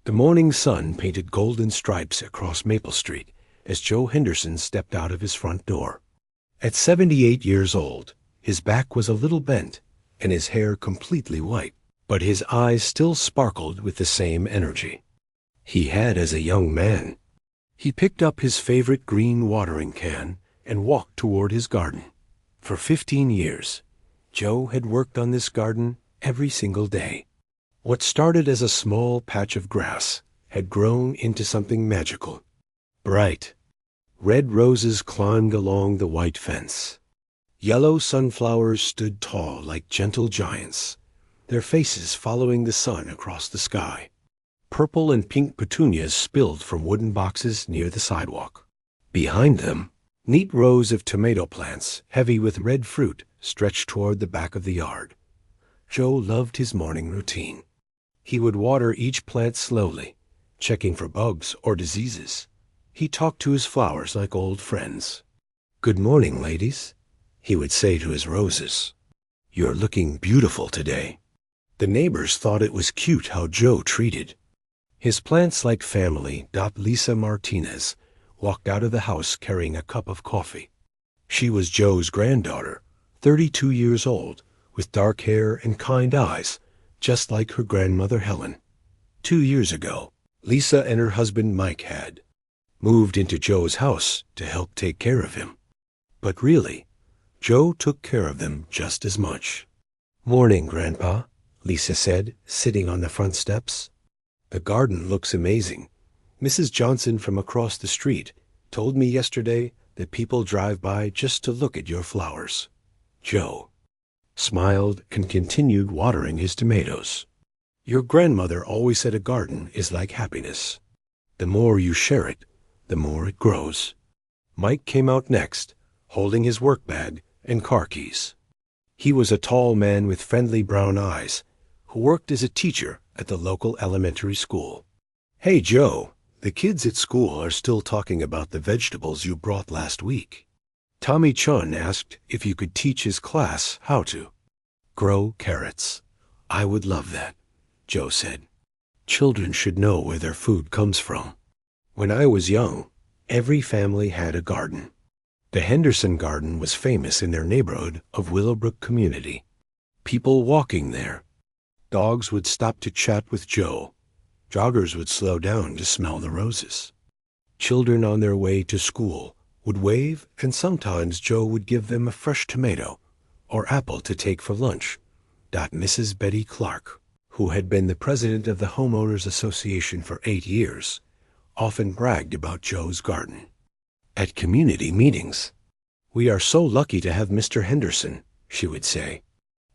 The morning sun painted golden stripes across Maple Street as Joe Henderson stepped out of his front door. At 78 years old, his back was a little bent and his hair completely white, but his eyes still sparkled with the same energy he had as a young man. He picked up his favorite green watering can and walked toward his garden. For 15 years, Joe had worked on this garden every single day. What started as a small patch of grass had grown into something magical. Bright red roses climbed along the white fence. Yellow sunflowers stood tall like gentle giants, their faces following the sun across the sky. Purple and pink petunias spilled from wooden boxes near the sidewalk. Behind them, neat rows of tomato plants, heavy with red fruit, stretched toward the back of the yard. Joe loved his morning routine. He would water each plant slowly, checking for bugs or diseases. He talked to his flowers like old friends. "Good morning, ladies," he would say to his roses. "You're looking beautiful today." The neighbors thought it was cute how Joe treated his plants like family. Lisa Martinez walked out of the house carrying a cup of coffee. She was Joe's granddaughter, 32 years old, with dark hair and kind eyes, just like her grandmother Helen. 2 years ago, Lisa and her husband Mike had moved into Joe's house to help take care of him. But really, Joe took care of them just as much. "Morning, Grandpa," Lisa said, sitting on the front steps. "The garden looks amazing. Mrs. Johnson from across the street told me yesterday that people drive by just to look at your flowers." Joe smiled and continued watering his tomatoes. "Your grandmother always said a garden is like happiness. The more you share it, the more it grows." Mike came out next, holding his work bag and car keys. He was a tall man with friendly brown eyes who worked as a teacher at the local elementary school. "Hey, Joe, the kids at school are still talking about the vegetables you brought last week. Tommy Chun asked if you could teach his class how to grow carrots." "I would love that," Joe said. "Children should know where their food comes from." "When I was young, every family had a garden. The Henderson Garden was famous in their neighborhood of Willowbrook Community. People walking there. Dogs would stop to chat with Joe. Joggers would slow down to smell the roses. Children on their way to school would wave, and sometimes Joe would give them a fresh tomato or apple to take for lunch. Mrs. Betty Clark, who had been the president of the Homeowners Association for 8 years, often bragged about Joe's garden. At community meetings, "We are so lucky to have Mr. Henderson," she would say.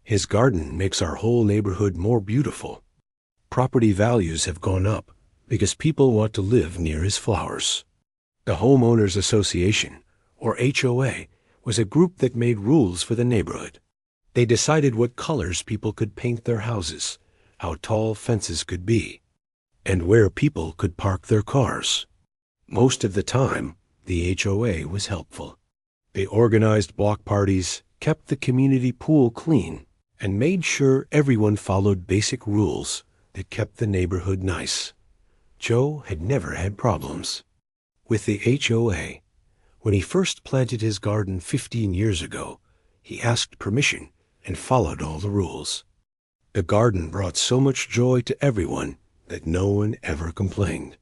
"His garden makes our whole neighborhood more beautiful. Property values have gone up because people want to live near his flowers." The Homeowners Association, or HOA, was a group that made rules for the neighborhood. They decided what colors people could paint their houses, how tall fences could be, and where people could park their cars. Most of the time, the HOA was helpful. They organized block parties, kept the community pool clean, and made sure everyone followed basic rules that kept the neighborhood nice. Joe had never had problems with the HOA. When he first planted his garden 15 years ago, he asked permission and followed all the rules. The garden brought so much joy to everyone that no one ever complained.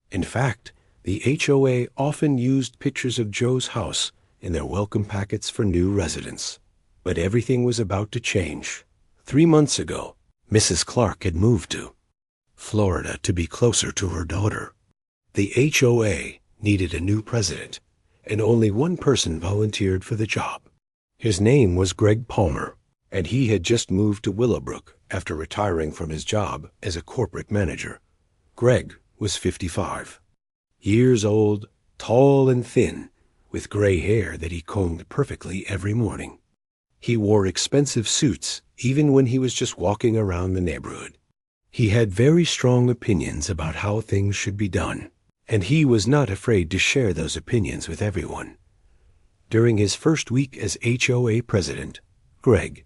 In fact, the HOA often used pictures of Joe's house in their welcome packets for new residents. But everything was about to change. 3 months ago, Mrs. Clark had moved to Florida to be closer to her daughter. The HOA needed a new president, and only one person volunteered for the job. His name was Greg Palmer, and he had just moved to Willowbrook after retiring from his job as a corporate manager. Greg was 55, years old, tall and thin, with gray hair that he combed perfectly every morning. He wore expensive suits even when he was just walking around the neighborhood. He had very strong opinions about how things should be done, and he was not afraid to share those opinions with everyone. During his first week as HOA president, Greg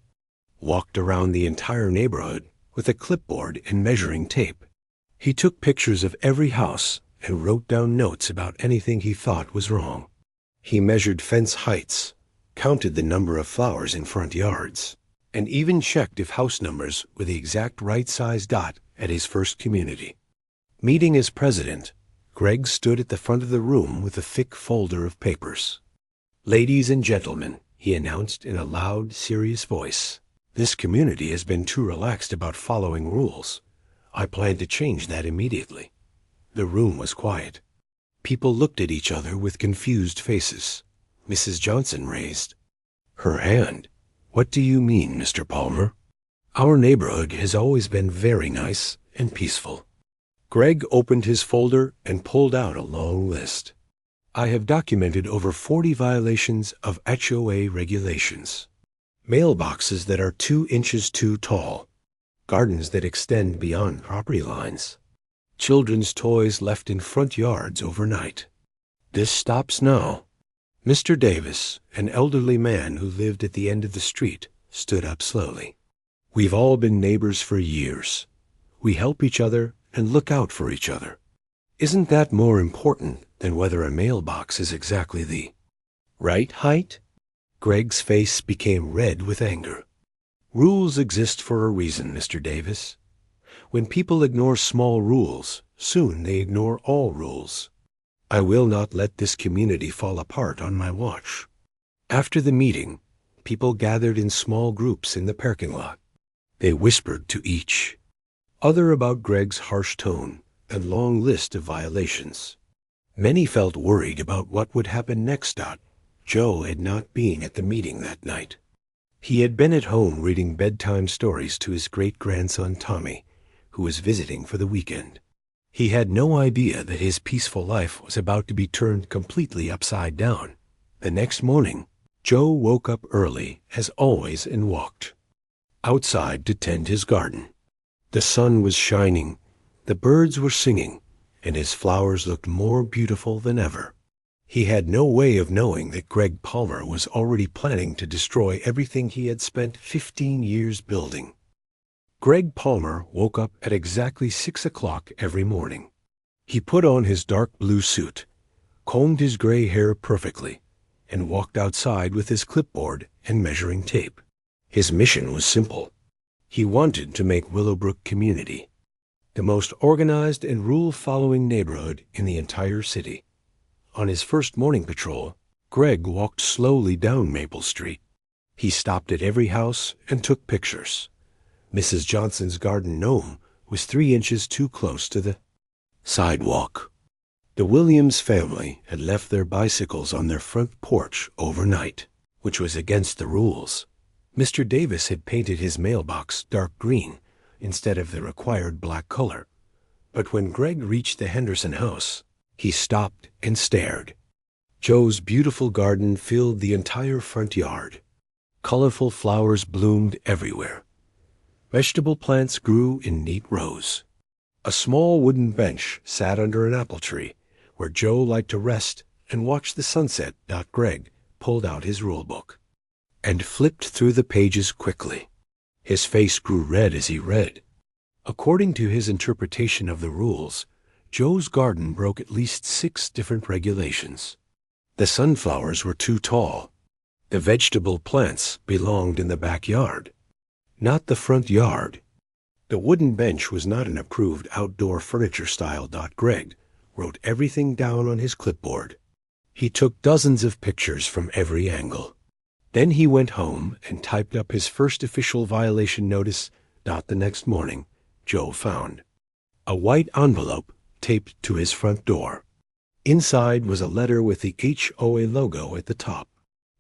walked around the entire neighborhood with a clipboard and measuring tape. He took pictures of every house and wrote down notes about anything he thought was wrong. He measured fence heights, counted the number of flowers in front yards, and even checked if house numbers were the exact right size dot at his first community. Meeting as president, Greg stood at the front of the room with a thick folder of papers. "Ladies and gentlemen," he announced in a loud, serious voice, "this community has been too relaxed about following rules. I plan to change that immediately." The room was quiet. People looked at each other with confused faces. Mrs. Johnson raised her hand. "What do you mean, Mr. Palmer? Our neighborhood has always been very nice and peaceful." Greg opened his folder and pulled out a long list. "I have documented over 40 violations of HOA regulations. Mailboxes that are 2 inches too tall. Gardens that extend beyond property lines. Children's toys left in front yards overnight. This stops now." Mr. Davis, an elderly man who lived at the end of the street, stood up slowly. "We've all been neighbors for years. We help each other and look out for each other. Isn't that more important than whether a mailbox is exactly the right height?" Greg's face became red with anger. "Rules exist for a reason, Mr. Davis. When people ignore small rules, soon they ignore all rules. I will not let this community fall apart on my watch." After the meeting, people gathered in small groups in the parking lot. They whispered to each other about Greg's harsh tone and long list of violations. Many felt worried about what would happen next. Joe had not been at the meeting that night. He had been at home reading bedtime stories to his great-grandson Tommy, who was visiting for the weekend. He had no idea that his peaceful life was about to be turned completely upside down. The next morning, Joe woke up early, as always, and walked outside to tend his garden. The sun was shining, the birds were singing, and his flowers looked more beautiful than ever. He had no way of knowing that Greg Palmer was already planning to destroy everything he had spent 15 years building. Greg Palmer woke up at exactly 6 o'clock every morning. He put on his dark blue suit, combed his gray hair perfectly, and walked outside with his clipboard and measuring tape. His mission was simple. He wanted to make Willowbrook Community the most organized and rule-following neighborhood in the entire city. On his first morning patrol, Greg walked slowly down Maple Street. He stopped at every house and took pictures. Mrs. Johnson's garden gnome was 3 inches too close to the sidewalk. The Williams family had left their bicycles on their front porch overnight, which was against the rules. Mr. Davis had painted his mailbox dark green instead of the required black color. But when Greg reached the Henderson house, he stopped and stared. Joe's beautiful garden filled the entire front yard. Colorful flowers bloomed everywhere. Vegetable plants grew in neat rows. A small wooden bench sat under an apple tree, where Joe liked to rest and watch the sunset. Greg pulled out his rule book and flipped through the pages quickly. His face grew red as he read. According to his interpretation of the rules, Joe's garden broke at least 6 different regulations. The sunflowers were too tall. The vegetable plants belonged in the backyard, not the front yard. The wooden bench was not an approved outdoor furniture style. Greg wrote everything down on his clipboard. He took dozens of pictures from every angle. Then he went home and typed up his first official violation notice. The next morning, Joe found a white envelope taped to his front door. Inside was a letter with the HOA logo at the top.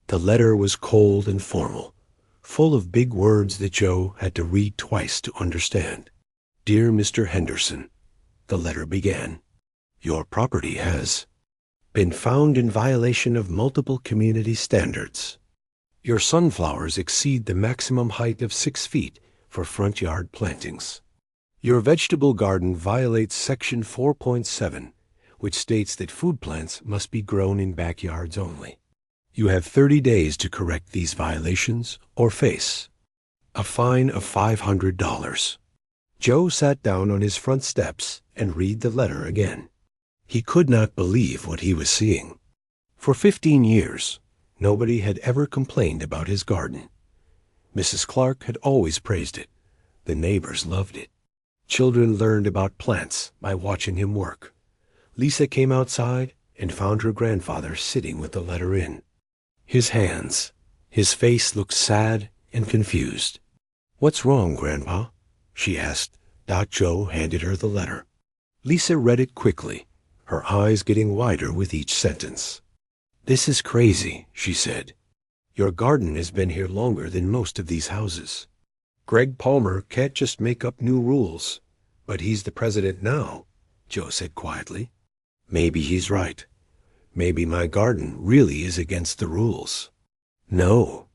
The letter was cold and formal, full of big words that Joe had to read twice to understand. "Dear Mr. Henderson," the letter began, "your property has been found in violation of multiple community standards. Your sunflowers exceed the maximum height of 6 feet for front yard plantings. Your vegetable garden violates Section 4.7, which states that food plants must be grown in backyards only. You have 30 days to correct these violations or face a fine of $500. Joe sat down on his front steps and read the letter again. He could not believe what he was seeing. For 15 years, nobody had ever complained about his garden. Mrs. Clark had always praised it. The neighbors loved it. Children learned about plants by watching him work. Lisa came outside and found her grandfather sitting with the letter in his hands. His face looked sad and confused. "What's wrong, Grandpa?" she asked. Joe handed her the letter. Lisa read it quickly, her eyes getting wider with each sentence. "This is crazy," she said. "Your garden has been here longer than most of these houses. Greg Palmer can't just make up new rules. But he's the president now," Joe said quietly. "Maybe he's right. Maybe my garden really is against the rules." "No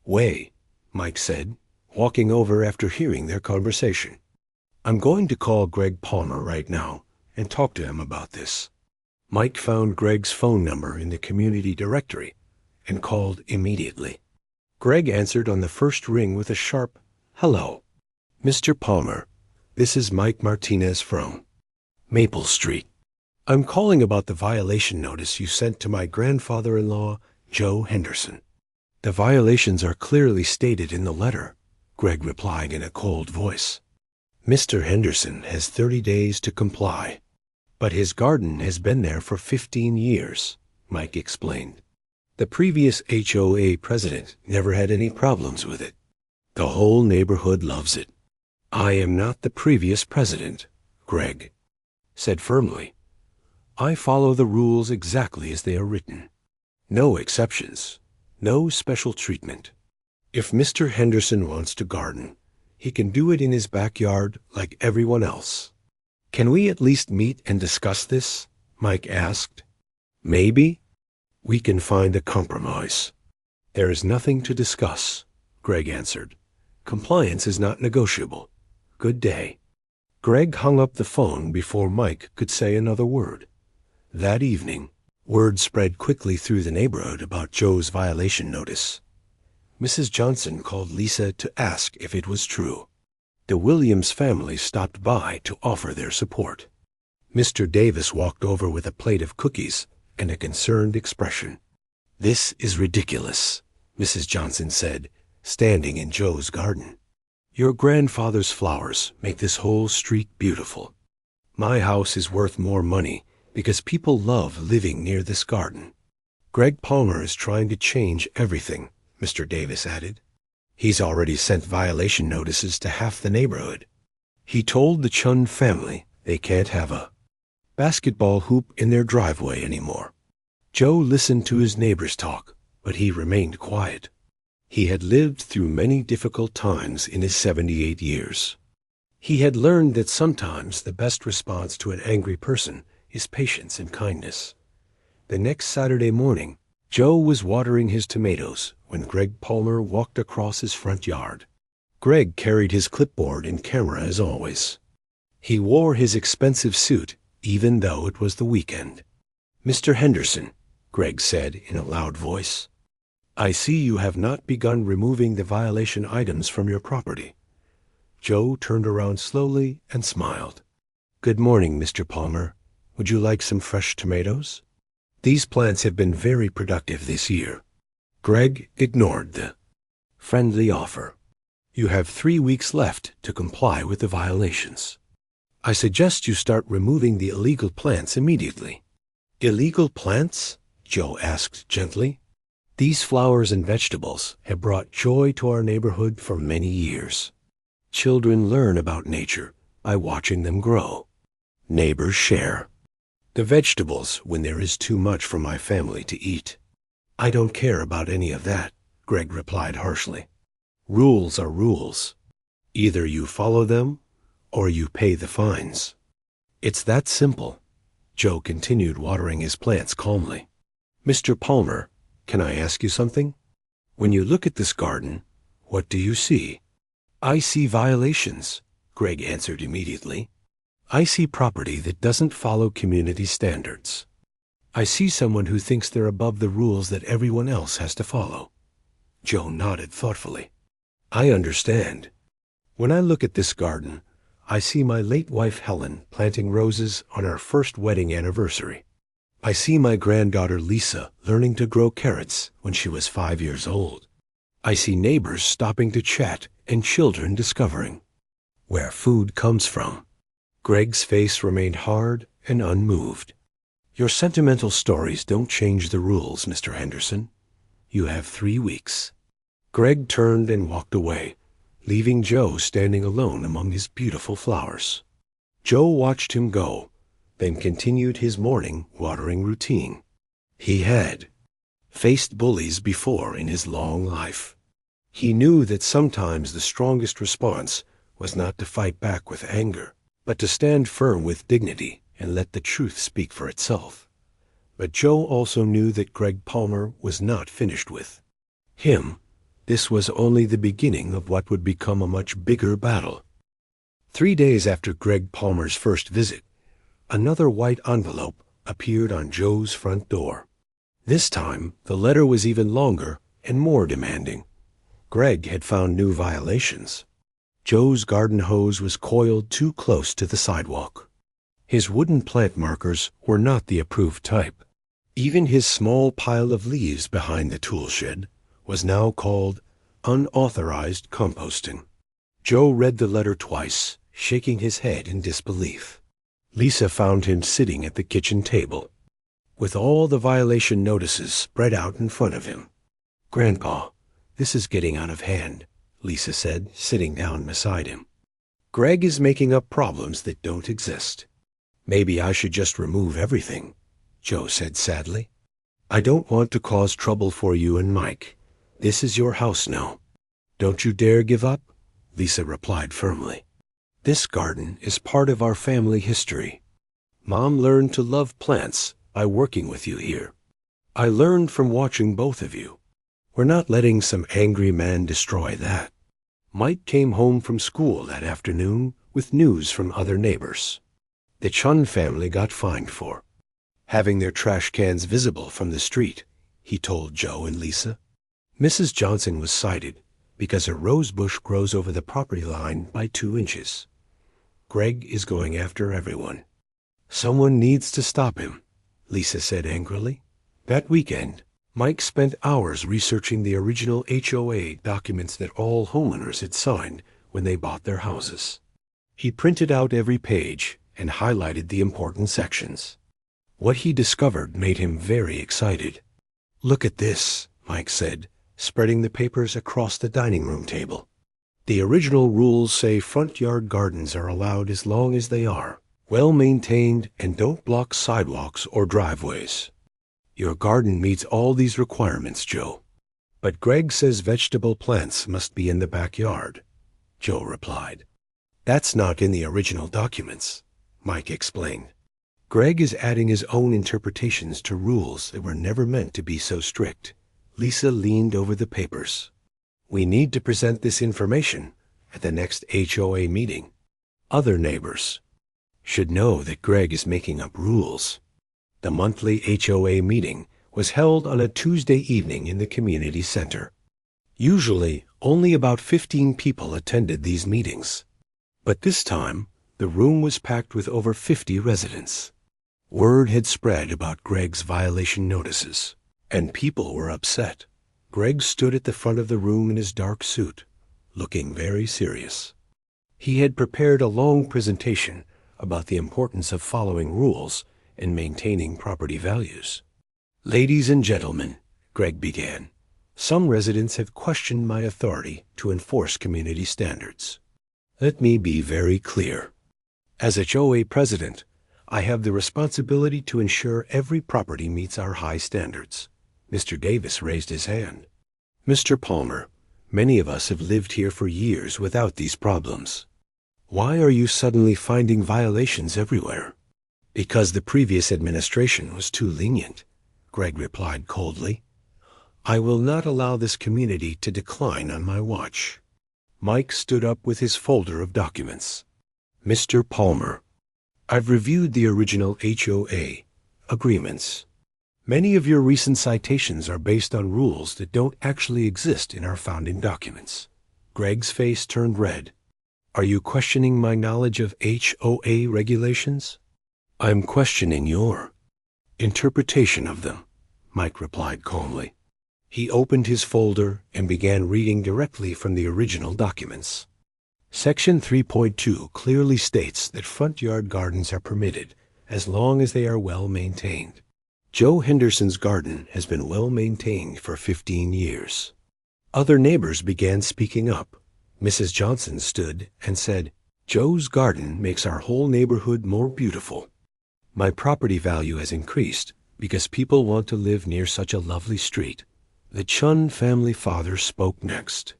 way," Mike said, walking over after hearing their conversation. "I'm going to call Greg Palmer right now and talk to him about this." Mike found Greg's phone number in the community directory and called immediately. Greg answered on the first ring with a sharp, "Hello, Mr. Palmer. This is Mike Martinez from Maple Street. I'm calling about the violation notice you sent to my grandfather-in-law, Joe Henderson." "The violations are clearly stated in the letter," Greg replied in a cold voice. "Mr. Henderson has 30 days to comply. But his garden has been there for 15 years, Mike explained. The previous HOA president never had any problems with it. The whole neighborhood loves it." "I am not the previous president," Greg said firmly. "I follow the rules exactly as they are written. No exceptions, no special treatment. If Mr. Henderson wants to garden, he can do it in his backyard like everyone else." "Can we at least meet and discuss this?" Mike asked. "Maybe we can find a compromise." "There is nothing to discuss," Greg answered. "Compliance is not negotiable. Good day." Greg hung up the phone before Mike could say another word. That evening, word spread quickly through the neighborhood about Joe's violation notice. Mrs. Johnson called Lisa to ask if it was true. The Williams family stopped by to offer their support. Mr. Davis walked over with a plate of cookies and a concerned expression. "This is ridiculous," Mrs. Johnson said, standing in Joe's garden. "Your grandfather's flowers make this whole street beautiful. My house is worth more money because people love living near this garden." "Greg Palmer is trying to change everything," Mr. Davis added. "He's already sent violation notices to half the neighborhood. He told the Chun family they can't have a basketball hoop in their driveway anymore." Joe listened to his neighbors talk, but he remained quiet. He had lived through many difficult times in his 78 years. He had learned that sometimes the best response to an angry person is patience and kindness. The next Saturday morning, Joe was watering his tomatoes when Greg Palmer walked across his front yard. Greg carried his clipboard and camera as always. He wore his expensive suit even though it was the weekend. "Mr. Henderson," Greg said in a loud voice, "I see you have not begun removing the violation items from your property." Joe turned around slowly and smiled. "Good morning, Mr. Palmer. Would you like some fresh tomatoes? These plants have been very productive this year." Greg ignored the friendly offer. "You have 3 weeks left to comply with the violations. I suggest you start removing the illegal plants immediately." "Illegal plants?" Joe asked gently. "These flowers and vegetables have brought joy to our neighborhood for many years. Children learn about nature by watching them grow. Neighbors share the vegetables when there is too much for my family to eat." "I don't care about any of that," Greg replied harshly. "Rules are rules. Either you follow them or you pay the fines. It's that simple." Joe continued watering his plants calmly. "Mr. Palmer, can I ask you something? When you look at this garden, what do you see?" "I see violations," Greg answered immediately. "I see property that doesn't follow community standards. I see someone who thinks they're above the rules that everyone else has to follow." Joe nodded thoughtfully. "I understand. When I look at this garden, I see my late wife Helen planting roses on our first wedding anniversary. I see my granddaughter Lisa learning to grow carrots when she was 5 years old. I see neighbors stopping to chat and children discovering where food comes from. Greg's face remained hard and unmoved. Your sentimental stories don't change the rules, Mr. Henderson. You have 3 weeks. Greg turned and walked away, leaving Joe standing alone among his beautiful flowers. Joe watched him go, then continued his morning watering routine. He had faced bullies before in his long life. He knew that sometimes the strongest response was not to fight back with anger, but to stand firm with dignity and let the truth speak for itself. But Joe also knew that Greg Palmer was not finished with him. This was only the beginning of what would become a much bigger battle. 3 days after Greg Palmer's first visit, another white envelope appeared on Joe's front door. This time, the letter was even longer and more demanding. Greg had found new violations. Joe's garden hose was coiled too close to the sidewalk. His wooden plant markers were not the approved type. Even his small pile of leaves behind the tool shed was now called unauthorized composting. Joe read the letter twice, shaking his head in disbelief. Lisa found him sitting at the kitchen table, with all the violation notices spread out in front of him. "Grandpa, this is getting out of hand," Lisa said, sitting down beside him. "Greg is making up problems that don't exist." "Maybe I should just remove everything," Joe said sadly. "I don't want to cause trouble for you and Mike. This is your house now." "Don't you dare give up," Lisa replied firmly. "This garden is part of our family history. Mom learned to love plants by working with you here. I learned from watching both of you. We're not letting some angry man destroy that." Mike came home from school that afternoon with news from other neighbors. The Chun family got fined for having their trash cans visible from the street, he told Joe and Lisa. Mrs. Johnson was cited because a rose bush grows over the property line by 2 inches. Greg is going after everyone. "Someone needs to stop him," Lisa said angrily. That weekend, Mike spent hours researching the original HOA documents that all homeowners had signed when they bought their houses. He printed out every page and highlighted the important sections. What he discovered made him very excited. "Look at this," Mike said, spreading the papers across the dining room table. "The original rules say front yard gardens are allowed as long as they are well-maintained and don't block sidewalks or driveways. Your garden meets all these requirements, Joe. But Greg says vegetable plants must be in the backyard," Joe replied. "That's not in the original documents," Mike explained. "Greg is adding his own interpretations to rules that were never meant to be so strict." Lisa leaned over the papers. "We need to present this information at the next HOA meeting. Other neighbors should know that Greg is making up rules." The monthly HOA meeting was held on a Tuesday evening in the community center. Usually, only about 15 people attended these meetings. But this time, the room was packed with over 50 residents. Word had spread about Greg's violation notices, and people were upset. Greg stood at the front of the room in his dark suit, looking very serious. He had prepared a long presentation about the importance of following rules and maintaining property values. "Ladies and gentlemen," Greg began, "some residents have questioned my authority to enforce community standards. Let me be very clear. As HOA president, I have the responsibility to ensure every property meets our high standards." Mr. Davis raised his hand. "Mr. Palmer, many of us have lived here for years without these problems. Why are you suddenly finding violations everywhere?" "Because the previous administration was too lenient," Greg replied coldly. "I will not allow this community to decline on my watch." Mike stood up with his folder of documents. "Mr. Palmer, I've reviewed the original HOA agreements. Many of your recent citations are based on rules that don't actually exist in our founding documents." Greg's face turned red. Are you questioning my knowledge of HOA regulations? I'm questioning your interpretation of them, Mike replied calmly. He opened his folder and began reading directly from the original documents. Section 3.2 clearly states that front yard gardens are permitted as long as they are well maintained. Joe Henderson's garden has been well maintained for 15 years. Other neighbors began speaking up. Mrs. Johnson stood and said, "Joe's garden makes our whole neighborhood more beautiful. My property value has increased because people want to live near such a lovely street." The Chun family father spoke next.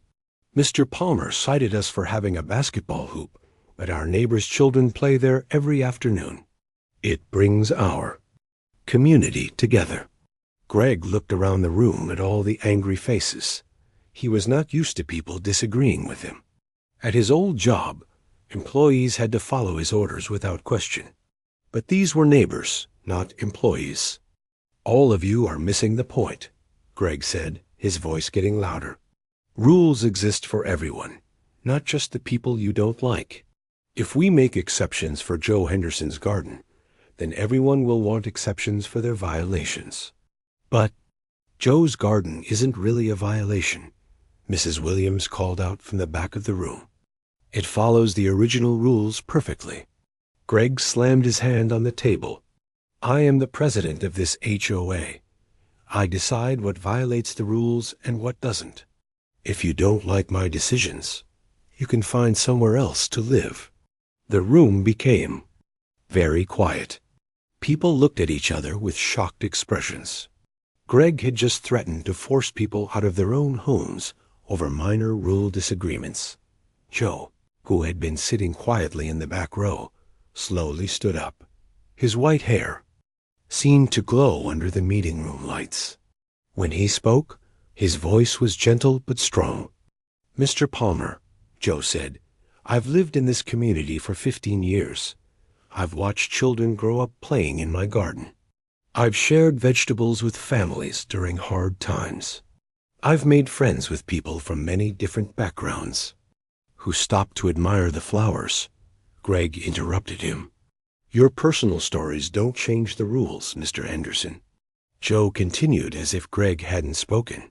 "Mr. Palmer cited us for having a basketball hoop, but our neighbors' children play there every afternoon. It brings our community together." Greg looked around the room at all the angry faces. He was not used to people disagreeing with him. At his old job, employees had to follow his orders without question. But these were neighbors, not employees. "All of you are missing the point," Greg said, his voice getting louder. "Rules exist for everyone, not just the people you don't like. If we make exceptions for Joe Henderson's garden, then everyone will want exceptions for their violations. But Joe's garden isn't really a violation," Mrs. Williams called out from the back of the room. "It follows the original rules perfectly." Greg slammed his hand on the table. "I am the president of this HOA. I decide what violates the rules and what doesn't. If you don't like my decisions, you can find somewhere else to live." The room became very quiet. People looked at each other with shocked expressions. Greg had just threatened to force people out of their own homes over minor rule disagreements. Joe, who had been sitting quietly in the back row, slowly stood up. His white hair seemed to glow under the meeting room lights. When he spoke, his voice was gentle but strong. "Mr. Palmer," Joe said, "I've lived in this community for 15 years. I've watched children grow up playing in my garden. I've shared vegetables with families during hard times. I've made friends with people from many different backgrounds." "Who stopped to admire the flowers," Greg interrupted him. "Your personal stories don't change the rules, Mr. Henderson." Joe continued as if Greg hadn't spoken.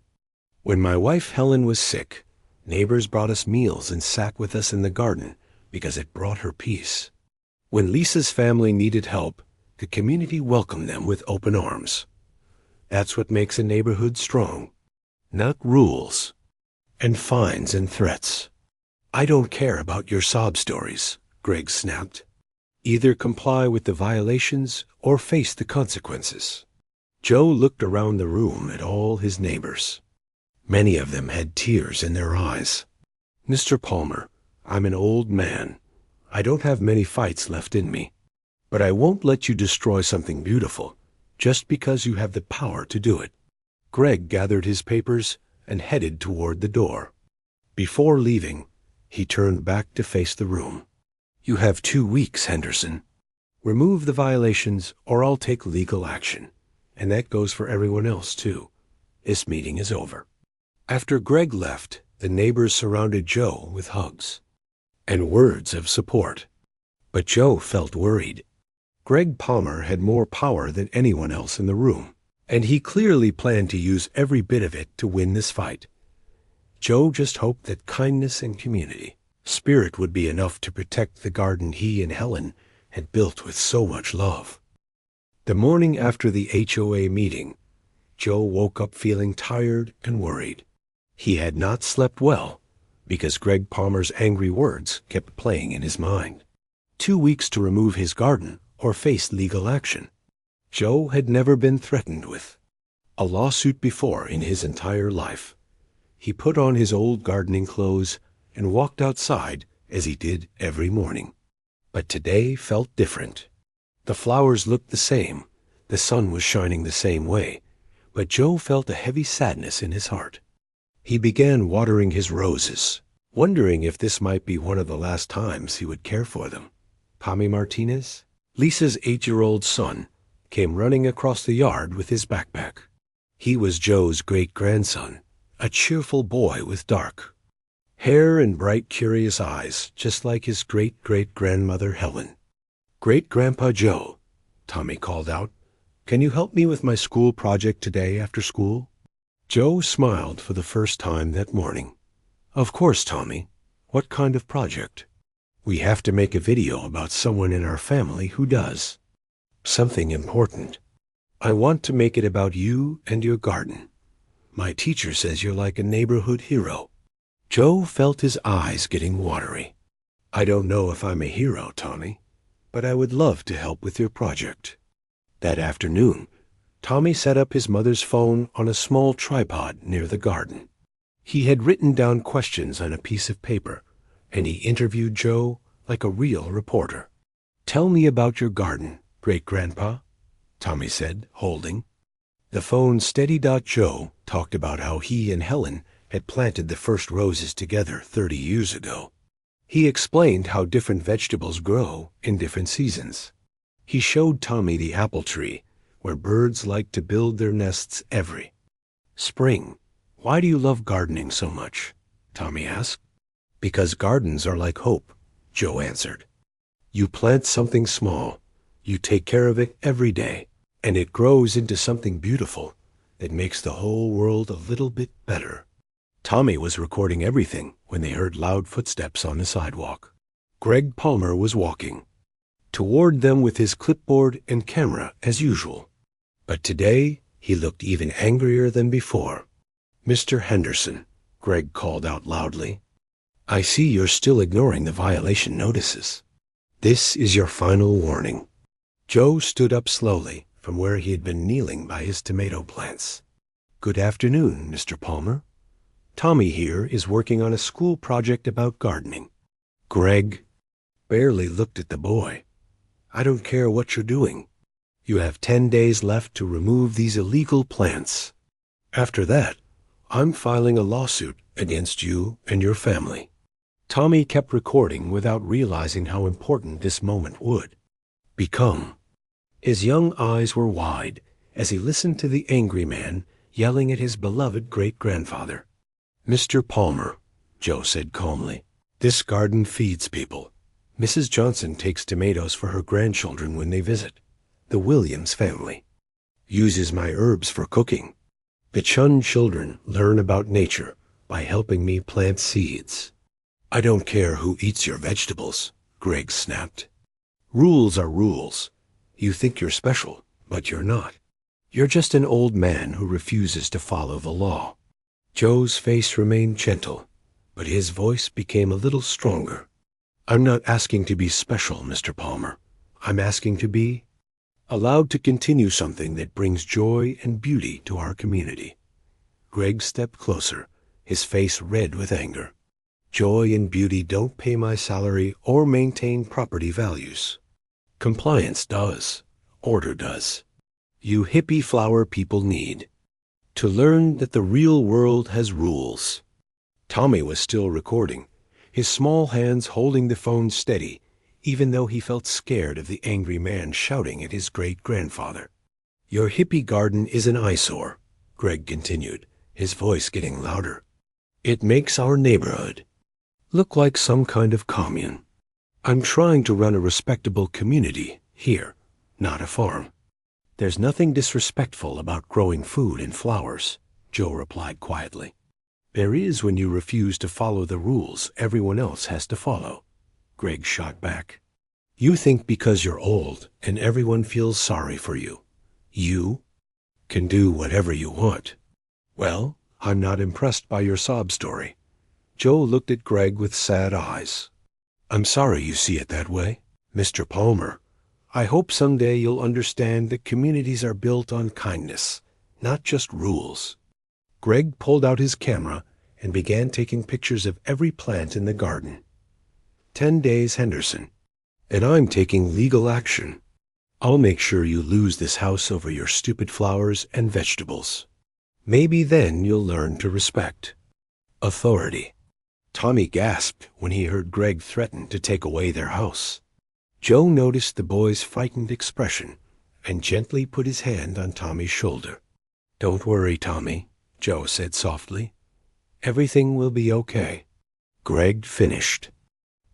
"When my wife Helen was sick, neighbors brought us meals and sat with us in the garden because it brought her peace. When Lisa's family needed help, the community welcomed them with open arms. That's what makes a neighborhood strong. Not rules and fines and threats." "I don't care about your sob stories," Greg snapped. "Either comply with the violations or face the consequences." Joe looked around the room at all his neighbors. Many of them had tears in their eyes. "Mr. Palmer, I'm an old man. I don't have many fights left in me. But I won't let you destroy something beautiful just because you have the power to do it." Greg gathered his papers and headed toward the door. Before leaving, he turned back to face the room. "You have 2 weeks, Henderson. Remove the violations or I'll take legal action. And that goes for everyone else, too. This meeting is over." After Greg left, the neighbors surrounded Joe with hugs and words of support. But Joe felt worried. Greg Palmer had more power than anyone else in the room, and he clearly planned to use every bit of it to win this fight. Joe just hoped that kindness and community spirit would be enough to protect the garden he and Helen had built with so much love. The morning after the HOA meeting, Joe woke up feeling tired and worried. He had not slept well because Greg Palmer's angry words kept playing in his mind. 2 weeks to remove his garden or face legal action. Joe had never been threatened with a lawsuit before in his entire life. He put on his old gardening clothes and walked outside as he did every morning. But today felt different. The flowers looked the same, the sun was shining the same way, but Joe felt a heavy sadness in his heart. He began watering his roses, wondering if this might be one of the last times he would care for them. Tommy Martinez, Lisa's 8-year-old son, came running across the yard with his backpack. He was Joe's great-grandson, a cheerful boy with dark Hair and bright, curious eyes, just like his great-great-grandmother Helen. "Great-Grandpa Joe," Tommy called out, "can you help me with my school project today after school?" Joe smiled for the first time that morning. "Of course, Tommy. What kind of project?" "We have to make a video about someone in our family who does. Something important. I want to make it about you and your garden. My teacher says you're like a neighborhood hero." Joe felt his eyes getting watery. "I don't know if I'm a hero, Tommy, but I would love to help with your project." That afternoon, Tommy set up his mother's phone on a small tripod near the garden. He had written down questions on a piece of paper, and he interviewed Joe like a real reporter. "Tell me about your garden, Great-Grandpa," Tommy said, holding. The phone steadied. Joe talked about how he and Helen had planted the first roses together 30 years ago. He explained how different vegetables grow in different seasons. He showed Tommy the apple tree, where birds like to build their nests every spring. "Why do you love gardening so much?" Tommy asked. "Because gardens are like hope," Joe answered. "You plant something small, you take care of it every day, and it grows into something beautiful that makes the whole world a little bit better." Tommy was recording everything when they heard loud footsteps on the sidewalk. Greg Palmer was walking toward them with his clipboard and camera as usual. But today he looked even angrier than before. "Mr. Henderson," Greg called out loudly, "I see you're still ignoring the violation notices. This is your final warning." Joe stood up slowly from where he had been kneeling by his tomato plants. "Good afternoon, Mr. Palmer. Tommy here is working on a school project about gardening." Greg barely looked at the boy. "I don't care what you're doing. You have 10 days left to remove these illegal plants. After that, I'm filing a lawsuit against you and your family." Tommy kept recording without realizing how important this moment would become. His young eyes were wide as he listened to the angry man yelling at his beloved great-grandfather. "Mr. Palmer," Joe said calmly, "this garden feeds people. Mrs. Johnson takes tomatoes for her grandchildren when they visit. The Williams family uses my herbs for cooking. The Chun children learn about nature by helping me plant seeds." "I don't care who eats your vegetables," Greg snapped. "Rules are rules. You think you're special, but you're not. You're just an old man who refuses to follow the law." Joe's face remained gentle, but his voice became a little stronger. "I'm not asking to be special, Mr. Palmer. I'm asking to be allowed to continue something that brings joy and beauty to our community." Greg stepped closer, his face red with anger. "Joy and beauty don't pay my salary or maintain property values. Compliance does. Order does. You hippie flower people need to learn that the real world has rules." Tommy was still recording, his small hands holding the phone steady, even though he felt scared of the angry man shouting at his great-grandfather. "Your hippie garden is an eyesore," Greg continued, his voice getting louder. "It makes our neighborhood look like some kind of commune. I'm trying to run a respectable community here, not a farm." "There's nothing disrespectful about growing food and flowers," Joe replied quietly. "There is when you refuse to follow the rules everyone else has to follow," Greg shot back. "You think because you're old and everyone feels sorry for you, you can do whatever you want. Well, I'm not impressed by your sob story." Joe looked at Greg with sad eyes. "I'm sorry you see it that way, Mr. Palmer. I hope someday you'll understand that communities are built on kindness, not just rules." Greg pulled out his camera and began taking pictures of every plant in the garden. 10 days, Henderson. And I'm taking legal action. I'll make sure you lose this house over your stupid flowers and vegetables. Maybe then you'll learn to respect authority." Tommy gasped when he heard Greg threaten to take away their house. Joe noticed the boy's frightened expression and gently put his hand on Tommy's shoulder. "Don't worry, Tommy," Joe said softly. "Everything will be okay." Greg finished,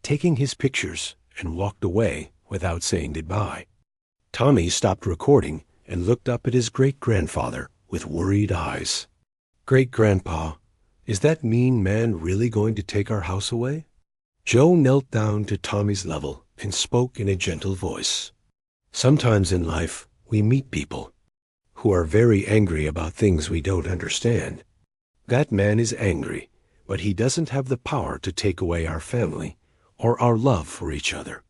taking his pictures, and walked away without saying goodbye. Tommy stopped recording and looked up at his great-grandfather with worried eyes. "Great-grandpa, is that mean man really going to take our house away?" Joe knelt down to Tommy's level and spoke in a gentle voice. "Sometimes in life we meet people who are very angry about things we don't understand. That man is angry, but he doesn't have the power to take away our family or our love for each other."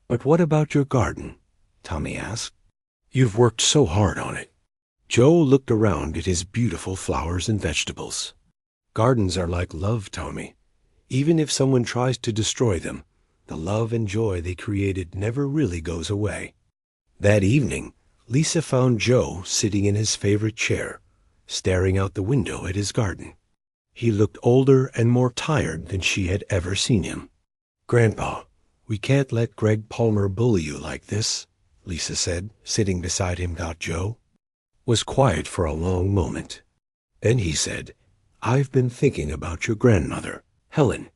"But what about your garden?" Tommy asked. "You've worked so hard on it." Joe looked around at his beautiful flowers and vegetables. "Gardens are like love, Tommy. Even if someone tries to destroy them, the love and joy they created never really goes away." That evening, Lisa found Joe sitting in his favorite chair, staring out the window at his garden. He looked older and more tired than she had ever seen him. "Grandpa, we can't let Greg Palmer bully you like this," Lisa said, sitting beside him. Joe was quiet for a long moment. Then he said, "I've been thinking about your grandmother, Helen.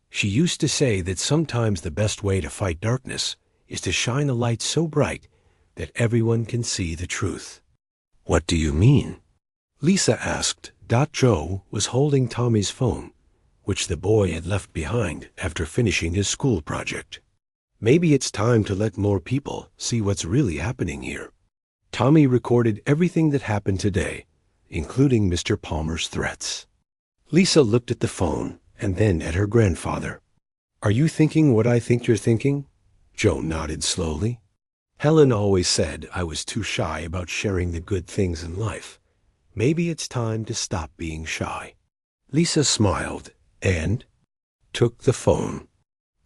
She used to say that sometimes the best way to fight darkness is to shine a light so bright that everyone can see the truth." "What do you mean?" Lisa asked. Joe was holding Tommy's phone, which the boy had left behind after finishing his school project. "Maybe it's time to let more people see what's really happening here." Tommy recorded everything that happened today, including Mr. Palmer's threats. Lisa looked at the phone and then at her grandfather. "Are you thinking what I think you're thinking?" Joe nodded slowly. "Helen always said I was too shy about sharing the good things in life. Maybe it's time to stop being shy." Lisa smiled and took the phone.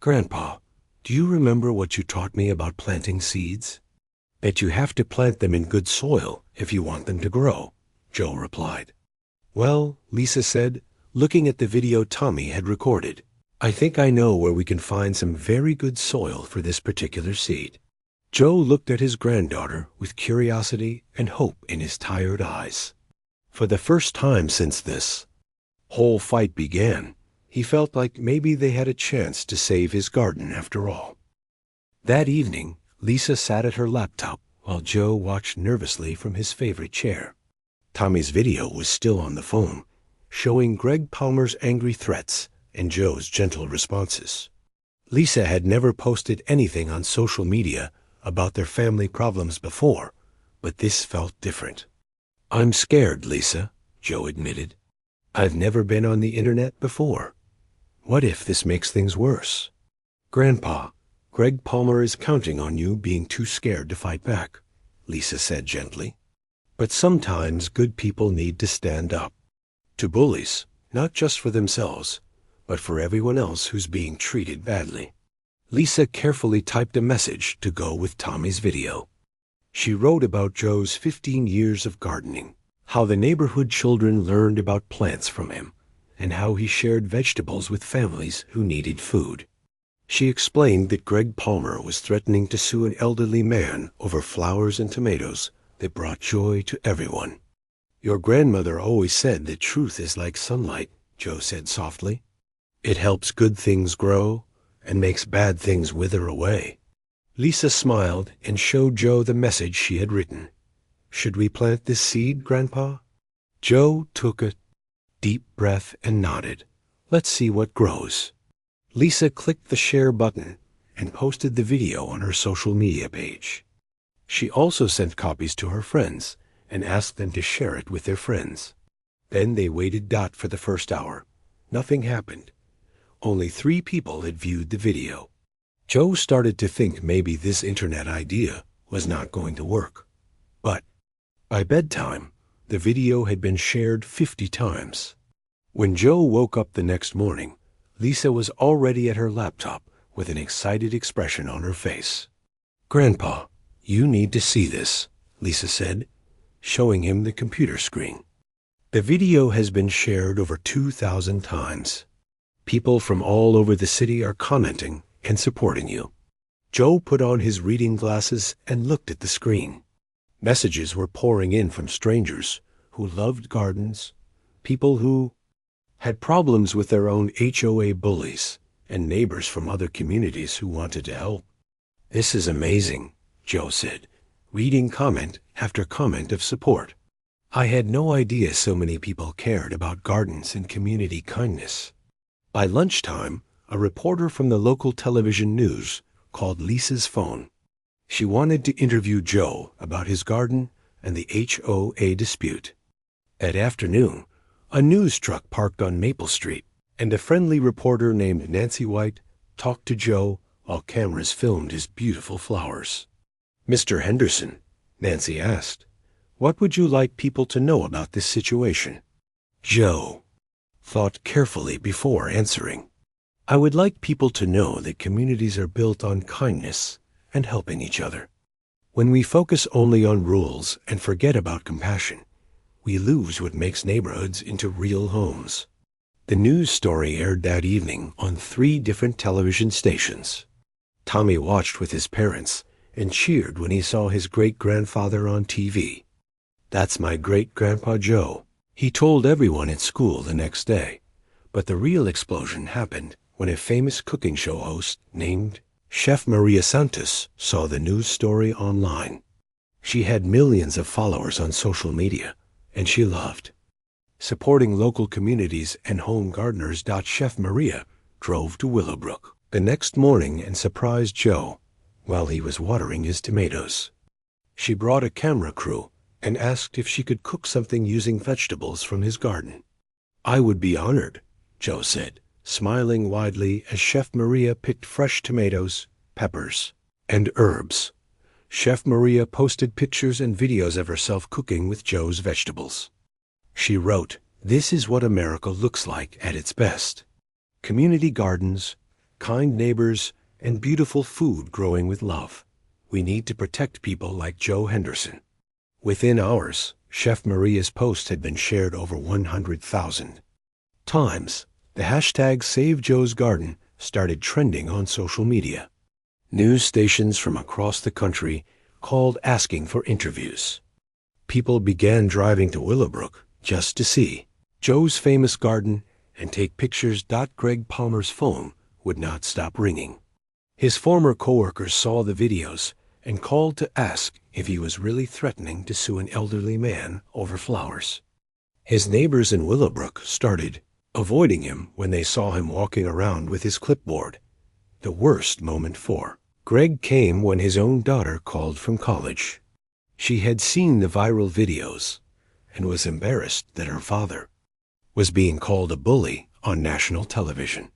"Grandpa, do you remember what you taught me about planting seeds?" "That you have to plant them in good soil if you want them to grow," Joe replied. "Well," Lisa said, looking at the video Tommy had recorded, "I think I know where we can find some very good soil for this particular seed." Joe looked at his granddaughter with curiosity and hope in his tired eyes. For the first time since this whole fight began, he felt like maybe they had a chance to save his garden after all. That evening, Lisa sat at her laptop while Joe watched nervously from his favorite chair. Tommy's video was still on the phone, showing Greg Palmer's angry threats and Joe's gentle responses. Lisa had never posted anything on social media about their family problems before, but this felt different. "I'm scared, Lisa," Joe admitted. "I've never been on the internet before. What if this makes things worse?" "Grandpa, Greg Palmer is counting on you being too scared to fight back," Lisa said gently. "But sometimes good people need to stand up to bullies, not just for themselves, but for everyone else who's being treated badly." Lisa carefully typed a message to go with Tommy's video. She wrote about Joe's 15 years of gardening, how the neighborhood children learned about plants from him, and how he shared vegetables with families who needed food. She explained that Greg Palmer was threatening to sue an elderly man over flowers and tomatoes that brought joy to everyone. "Your grandmother always said that truth is like sunlight," Joe said softly. "It helps good things grow and makes bad things wither away." Lisa smiled and showed Joe the message she had written. "Should we plant this seed, Grandpa?" Joe took a deep breath and nodded. "Let's see what grows." Lisa clicked the share button and posted the video on her social media page. She also sent copies to her friends and asked them to share it with their friends. Then they waited for the first hour. Nothing happened. Only 3 people had viewed the video. Joe started to think maybe this internet idea was not going to work. But by bedtime, the video had been shared 50 times. When Joe woke up the next morning, Lisa was already at her laptop with an excited expression on her face. "Grandpa, you need to see this," Lisa said, showing him the computer screen. "The video has been shared over 2,000 times. People from all over the city are commenting and supporting you." Joe put on his reading glasses and looked at the screen. Messages were pouring in from strangers who loved gardens, people who had problems with their own HOA bullies and neighbors from other communities who wanted to help. "This is amazing," Joe said, reading comment after comment of support. "I had no idea so many people cared about gardens and community kindness." By lunchtime, a reporter from the local television news called Lisa's phone. She wanted to interview Joe about his garden and the HOA dispute. At afternoon, a news truck parked on Maple Street, and a friendly reporter named Nancy White talked to Joe while cameras filmed his beautiful flowers. "Mr. Henderson," Nancy asked, "what would you like people to know about this situation?" Joe thought carefully before answering. "I would like people to know that communities are built on kindness and helping each other. When we focus only on rules and forget about compassion, we lose what makes neighborhoods into real homes." The news story aired that evening on 3 different television stations. Tommy watched with his parents and cheered when he saw his great-grandfather on TV. "That's my great-grandpa Joe," he told everyone at school the next day. But the real explosion happened when a famous cooking show host named Chef Maria Santos saw the news story online. She had millions of followers on social media, and she loved supporting local communities and home gardeners. Chef Maria drove to Willowbrook the next morning and surprised Joe while he was watering his tomatoes. She brought a camera crew and asked if she could cook something using vegetables from his garden. "I would be honored," Joe said, smiling widely as Chef Maria picked fresh tomatoes, peppers, and herbs. Chef Maria posted pictures and videos of herself cooking with Joe's vegetables. She wrote, "This is what America looks like at its best. Community gardens, kind neighbors, and beautiful food growing with love. We need to protect people like Joe Henderson." Within hours, Chef Maria's post had been shared over 100,000 times. The hashtag Save Joe's Garden started trending on social media. News stations from across the country called asking for interviews. People began driving to Willowbrook just to see Joe's famous garden and take pictures. Greg Palmer's phone would not stop ringing. His former coworkers saw the videos and called to ask if he was really threatening to sue an elderly man over flowers. His neighbors in Willowbrook started avoiding him when they saw him walking around with his clipboard. The worst moment for Greg came when his own daughter called from college. She had seen the viral videos and was embarrassed that her father was being called a bully on national television.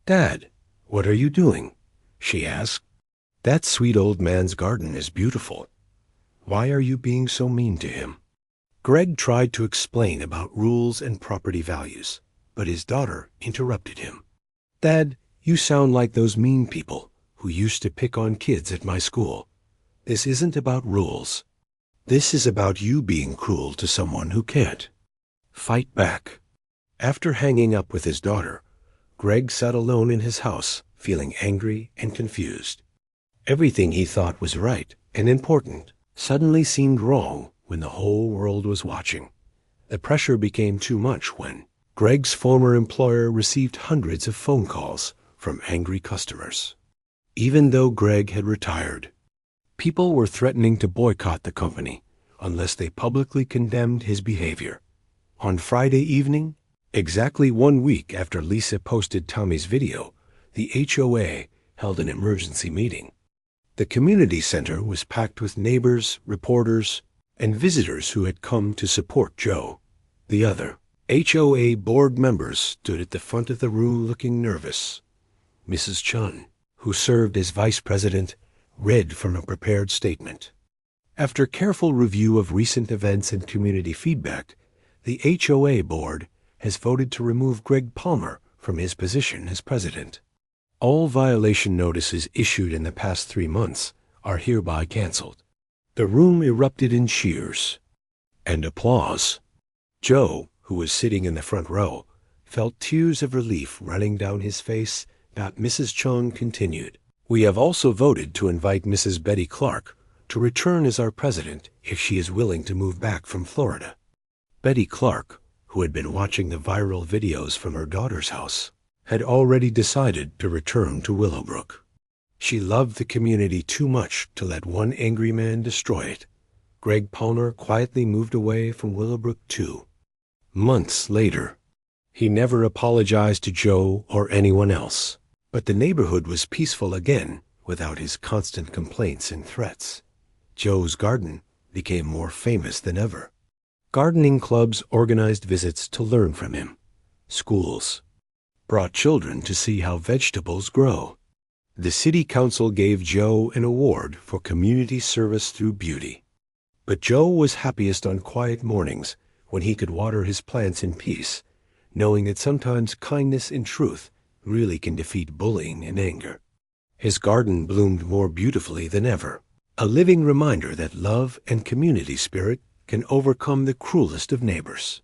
"Dad, what are you doing?" she asked. "That sweet old man's garden is beautiful. Why are you being so mean to him?" Greg tried to explain about rules and property values, but his daughter interrupted him. "Dad, you sound like those mean people who used to pick on kids at my school. This isn't about rules. This is about you being cruel to someone who can't fight back." After hanging up with his daughter, Greg sat alone in his house, feeling angry and confused. Everything he thought was right and important suddenly seemed wrong when the whole world was watching. The pressure became too much when Greg's former employer received hundreds of phone calls from angry customers. Even though Greg had retired, people were threatening to boycott the company unless they publicly condemned his behavior. On Friday evening, exactly 1 week after Lisa posted Tommy's video, the HOA held an emergency meeting. The community center was packed with neighbors, reporters, and visitors who had come to support Joe. The other HOA board members stood at the front of the room looking nervous. Mrs. Chun, who served as vice president, read from a prepared statement. After careful review of recent events and community feedback, the HOA board has voted to remove Greg Palmer from his position as president. All violation notices issued in the past 3 months are hereby canceled. The room erupted in cheers and applause. Joe, who was sitting in the front row, felt tears of relief running down his face. Mrs. Chung continued, "We have also voted to invite Mrs. Betty Clark to return as our president if she is willing to move back from Florida." Betty Clark, who had been watching the viral videos from her daughter's house, had already decided to return to Willowbrook. She loved the community too much to let one angry man destroy it. Greg Palmer quietly moved away from Willowbrook too. Months later, he never apologized to Joe or anyone else, but the neighborhood was peaceful again without his constant complaints and threats. Joe's garden became more famous than ever. Gardening clubs organized visits to learn from him. Schools brought children to see how vegetables grow. The city council gave Joe an award for community service through beauty. But Joe was happiest on quiet mornings when he could water his plants in peace, knowing that sometimes kindness and truth really can defeat bullying and anger. His garden bloomed more beautifully than ever, a living reminder that love and community spirit can overcome the cruelest of neighbors.